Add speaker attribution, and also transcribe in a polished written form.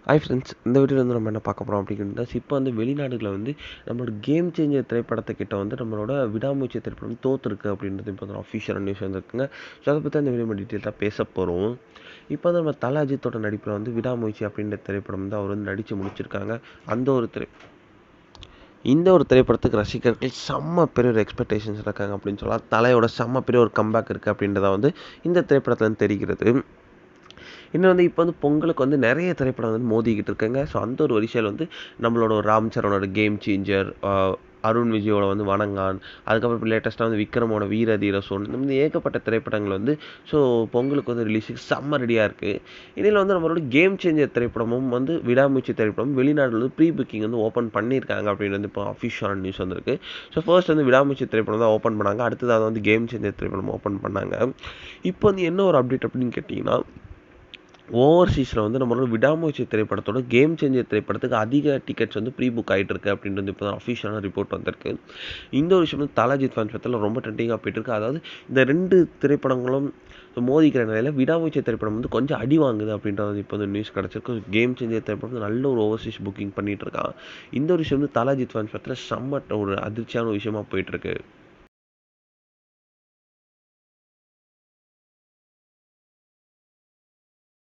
Speaker 1: Hi friends, இந்த வீடியோவில் வந்து நம்ம என்ன பார்க்க போகிறோம் அப்படின்னா, இப்போ வந்து வெளிநாடுகளில் வந்து நம்மளோட கேம் சேஞ்சர் திரைப்படத்துக்கிட்ட வந்து நம்மளோட விடாமுயற்சி திரைப்படம் தோற்றுருக்கு அப்படின்றது இப்போ வந்து அஃபிஷியல் நியூஸ் வந்துருக்குங்க. ஸோ அதை பற்றி அந்த வீடியோ நம்ம டீட்டெயிலாக பேச போகிறோம். இப்போ வந்து நம்ம தல அஜித்தோட நடிப்பில் வந்து விடாமுயற்சி அப்படின்ற திரைப்படம் வந்து அவர் வந்து நடித்து முடிச்சிருக்காங்க. அந்த ஒரு இந்த ஒரு திரைப்படத்துக்கு ரசிகர்கள் செம்ம பெரிய ஒரு எக்ஸ்பெக்டேஷன்ஸ் இருக்காங்க அப்படின்னு சொல்லலாம். தலையோட செம்ம பெரிய ஒரு கம்பேக் இருக்குது அப்படின்றத வந்து இந்த திரைப்படத்தில் வந்து தெரிகிறது. இன்னும் வந்து இப்போ வந்து பொங்கலுக்கு வந்து நிறைய திரைப்படம் வந்து மோதிக்கிட்டு இருக்குங்க. ஸோ அந்த ஒரு வரிசையில் வந்து நம்மளோட ஒரு ராம் சரணோட கேம் சேஞ்சர், அருண் விஜயோட வந்து வணங்கான், அதுக்கப்புறம் இப்போ லேட்டஸ்ட்டாக வந்து விக்ரமோட வீர தீர சோழன், இந்த மாதிரி ஏகப்பட்ட திரைப்படங்கள் வந்து ஸோ பொங்கலுக்கு வந்து ரிலீஸுக்கு செம்ம ரெடியாக இருக்குது. இதில் வந்து நம்மளோட கேம் சேஞ்சர் திரைப்படமும் வந்து விடாமுயற்சி திரைப்படமும் வெளிநாட்டில் வந்து ப்ரீ புக்கிங் வந்து ஓப்பன் பண்ணியிருக்காங்க அப்படின்னு வந்து இப்போ அஃபிஷியலான நியூஸ் வந்திருக்கு. ஸோ ஃபர்ஸ்ட் வந்து விடாமுயற்சி திரைப்படம் தான் ஓப்பன் பண்ணாங்க. அடுத்தது வந்து கேம் சேஞ்சர் திரைப்படம் ஓப்பன் பண்ணாங்க. இப்போ வந்து என்ன ஒரு அப்டேட் அப்படின்னு கேட்டிங்கன்னா, ஓவர்சீஸில் வந்து நம்மளோட விடாமுயற்சி திரைப்படத்தோட கேம் சேஞ்சர் திரைப்படத்துக்கு அதிக டிக்கெட்ஸ் வந்து ப்ரீ புக் ஆகிட்டு இருக்கு அப்படின்றது இப்போ தான் அஃபிஷியலான ரிப்போர்ட் வந்திருக்கு. இந்த ஒரு விஷயம் வந்து தலஜித் ஃபேன்ஸ் பற்றியில் ரொம்ப ட்ரெண்டிங்காக போயிட்டுருக்கு. அதாவது இந்த ரெண்டு திரைப்படங்களும் மோதிக்கிற நிலையில் விடாமுயற்சி திரைப்படம் வந்து கொஞ்சம் அடி வாங்குது அப்படின்றது இப்போ வந்து நியூஸ் கிடச்சிருக்கு. கேம் சேஞ்சர் திரைப்படம் வந்து நல்ல ஒரு ஓவர்சீஸ் புக்கிங் பண்ணிகிட்டு இருக்கான். இந்த ஒரு விஷயம் வந்து தலஜித் ஃபேன்ஸ் பற்றியில் செம்ம ஒரு அதிர்ச்சியான விஷயமா போயிட்டுருக்கு.